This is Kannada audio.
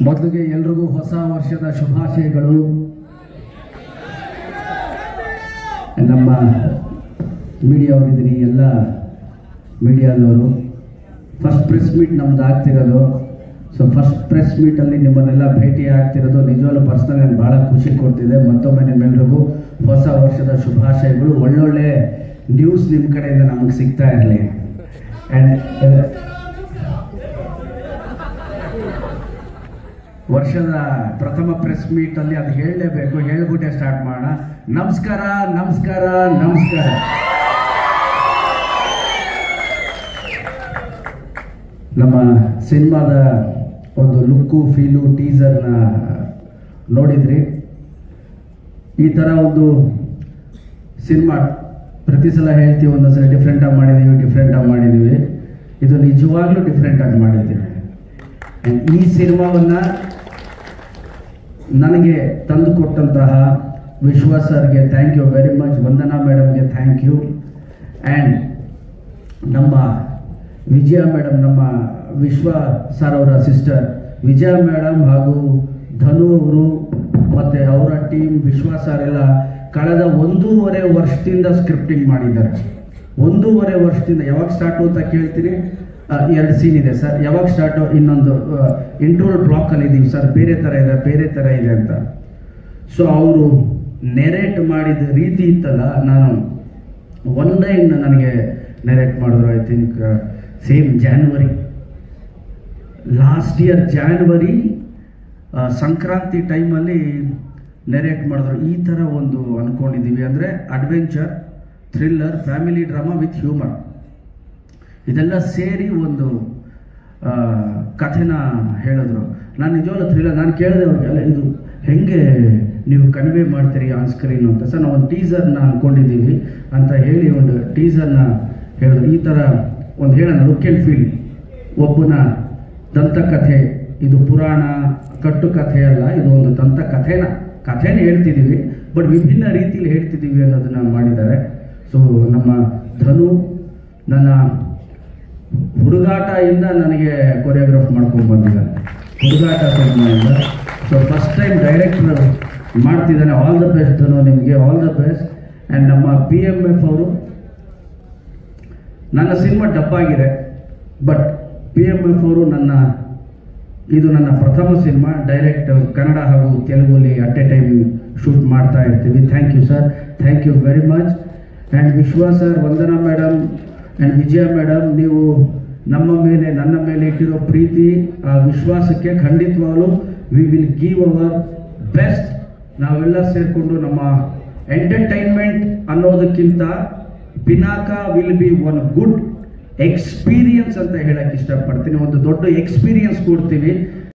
ಮೊದಲಿಗೆ ಎಲ್ರಿಗೂ ಹೊಸ ವರ್ಷದ ಶುಭಾಶಯಗಳು. ನಮ್ಮ ಮೀಡಿಯಾವರಿದ್ದೀರಿ, ಎಲ್ಲ ಮೀಡಿಯಾದವರು. ಫಸ್ಟ್ ಪ್ರೆಸ್ ಮೀಟ್ ನಮ್ದು ಆಗ್ತಿರೋದು. ಸೊ ಫಸ್ಟ್ ಪ್ರೆಸ್ ಮೀಟಲ್ಲಿ ನಿಮ್ಮನ್ನೆಲ್ಲ ಭೇಟಿ ಆಗ್ತಿರೋದು ನಿಜವಾಗ್ಲೂ ಪರ್ಸ್ನಲ್ ನನಗೆ ಭಾಳ ಖುಷಿ ಕೊಡ್ತಿದೆ. ಮತ್ತೊಮ್ಮೆ ನಿಮ್ಮೆಲ್ರಿಗೂ ಹೊಸ ವರ್ಷದ ಶುಭಾಶಯಗಳು. ಒಳ್ಳೊಳ್ಳೆ ನ್ಯೂಸ್ ನಿಮ್ಮ ಕಡೆಯಿಂದ ನಮಗೆ ಸಿಗ್ತಾ ಇರಲಿ. ಆ್ಯಂಡ್ ವರ್ಷದ ಪ್ರಥಮ ಪ್ರೆಸ್ ಮೀಟಲ್ಲಿ ಅದು ಹೇಳಲೇಬೇಕು, ಹೇಳ್ಬಿಟ್ಟೆ ಸ್ಟಾರ್ಟ್ ಮಾಡೋಣ. ನಮಸ್ಕಾರ ನಮಸ್ಕಾರ ನಮಸ್ಕಾರ. ನಮ್ಮ ಸಿನಿಮಾದ ಒಂದು ಲುಕ್ಕು ಫೀಲು ಟೀಸರ್ನ ನೋಡಿದ್ರಿ. ಈ ಥರ ಒಂದು ಸಿನಿಮಾ ಪ್ರತಿ ಸಲ ಹೇಳ್ತೀವಿ, ಒಂದೊಂದ್ಸಲ ಡಿಫ್ರೆಂಟಾಗಿ ಮಾಡಿದ್ದೀವಿ. ಇದು ನಿಜವಾಗ್ಲೂ ಡಿಫ್ರೆಂಟಾಗಿ ಮಾಡಿದ್ದೀವಿ. ಈ ಸಿನಿಮಾವನ್ನು ನನಗೆ ತಂದು ಕೊಟ್ಟಂತಹ ವಿಶ್ವಾಸ್ ಸರ್ಗೆ thank you very much, Vandana ಮೇಡಮ್ಗೆ ಥ್ಯಾಂಕ್ ಯು, ಆ್ಯಂಡ್ ನಮ್ಮ ವಿಜಯ ಮೇಡಮ್, ನಮ್ಮ ವಿಶ್ವ ಸರ್ ಅವರ ಸಿಸ್ಟರ್ ವಿಜಯ ಮೇಡಮ್ ಹಾಗೂ ಧನು ಅವರು ಮತ್ತು ಅವರ ಟೀಮ್ ವಿಶ್ವಾಸ್ ಸರ್ ಎಲ್ಲ ಕಳೆದ 1.5 ವರ್ಷದಿಂದ ಸ್ಕ್ರಿಪ್ಟಿಂಗ್ ಮಾಡಿದ್ದಾರೆ. 1.5 ವರ್ಷದಿಂದ. ಯಾವಾಗ ಸ್ಟಾರ್ಟು ಅಂತ ಕೇಳ್ತೀನಿ, 2 ಸೀನ್ ಇದೆ ಸರ್. ಯಾವಾಗ ಸ್ಟಾರ್ಟು? ಇನ್ನೊಂದು ಇಂಟ್ರೋಲ್ ಬ್ಲಾಕಲ್ಲಿ ಇದ್ದೀವಿ ಸರ್, ಬೇರೆ ಥರ ಇದೆ ಅಂತ. ಸೊ ಅವರು ನೆರೇಟ್ ಮಾಡಿದ ರೀತಿ ಇತ್ತಲ್ಲ, ನಾನು ಒನ್ ಲೈನ್ ನನಗೆ ನೆರೇಟ್ ಮಾಡಿದ್ರು. I think same January, last year January Sankranti ಟೈಮಲ್ಲಿ ನೆರೇಟ್ ಮಾಡಿದ್ರು. ಈ ಥರ ಒಂದು ಅಂದ್ಕೊಂಡಿದ್ದೀವಿ, ಅಂದರೆ adventure, thriller, family drama with humour, ಇದೆಲ್ಲ ಸೇರಿ ಒಂದು ಕಥೆನ ಹೇಳಿದ್ರು. ನಾನು ನಿಜವಾಗ್ಲೂ ಥ್ರಿಲ್ಲರ್, ನಾನು ಕೇಳಿದೆ ಅವ್ರಿಗೆಲ್ಲ, ಇದು ಹೆಂಗೆ ನೀವು ಕನ್ವೆ ಮಾಡ್ತೀರಿ ಆನ್ ಸ್ಕ್ರೀನ್ ಅಂತ. ಸರ್ ನಾವು ಒಂದು ಟೀಸರ್ನ ಅಂದ್ಕೊಂಡಿದ್ದೀವಿ ಅಂತ ಹೇಳಿ ಒಂದು ಟೀಸರ್ನ ಹೇಳಿದ್ರು. ಈ ಥರ ಒಂದು ಹೇಳೋಣ, ಲುಕ್ ಆ್ಯಂಡ್ ಫೀಲ್. ಒಬ್ಬನ ದಂತಕಥೆ, ಇದು ಪುರಾಣ ಕಟ್ಟು ಕಥೆ ಅಲ್ಲ, ಇದು ಒಂದು ಕಥೆನ ಹೇಳ್ತಿದ್ದೀವಿ, ಬಟ್ ವಿಭಿನ್ನ ರೀತಿಯಲ್ಲಿ ಹೇಳ್ತಿದ್ದೀವಿ ಅನ್ನೋದನ್ನ ಮಾಡಿದ್ದಾರೆ. ಸೊ ನಮ್ಮ ಧನು ನನ್ನ ಹುಡುಗಾಟ ಇಂದ ನನಗೆ ಕೊರಿಯೋಗ್ರಾಫ್ ಮಾಡ್ಕೊಂಡು ಬಂದಿದ್ದಾನೆ, ಹುಡುಗಾಟ ಸಿನಿಮಾಯಿಂದ. ಸೊ ಫಸ್ಟ್ ಟೈಮ್ ಡೈರೆಕ್ಟರ್ ಮಾಡ್ತಿದ್ದಾನೆ. ಆಲ್ ದ ಬೆಸ್ಟ್ ಧನು, ನಿಮಗೆ ಆಲ್ ದ ಬೆಸ್ಟ್. ಆ್ಯಂಡ್ ನಮ್ಮ PMF ಅವರು, ನನ್ನ ಸಿನಿಮಾ ಡಬ್ಬಾಗಿದೆ, ಬಟ್ PMF ಅವರು ಇದು ನನ್ನ ಪ್ರಥಮ ಸಿನಿಮಾ. ಡೈರೆಕ್ಟ್ ಕನ್ನಡ ಹಾಗೂ ತೆಲುಗುಲಿ ಅಟ್ ಎ ಟೈಮ್ ಶೂಟ್ ಮಾಡ್ತಾ ಇರ್ತೀವಿ. Thank you sir, thank you very much. And Vishwas sir, Vandana madam and Vijaya madam, ನೀವು ನನ್ನ ಮೇಲೆ ಇಟ್ಟಿರೋ ಪ್ರೀತಿ, ಆ ವಿಶ್ವಾಸಕ್ಕೆ ಖಂಡಿತವಾಗಲೂ we will give hour best. ನಾವೆಲ್ಲ ಸೇರಿಕೊಂಡು ನಮ್ಮ ಎಂಟರ್ಟೈನ್ಮೆಂಟ್ ಅನ್ನೋದಕ್ಕಿಂತ Pinaka will be one good experience ಅಂತ ಹೇಳಕ್ಕೆ ಇಷ್ಟಪಡ್ತೀನಿ. ಒಂದು ದೊಡ್ಡ ಎಕ್ಸ್ಪೀರಿಯನ್ಸ್ ಕೊಡ್ತೀವಿ.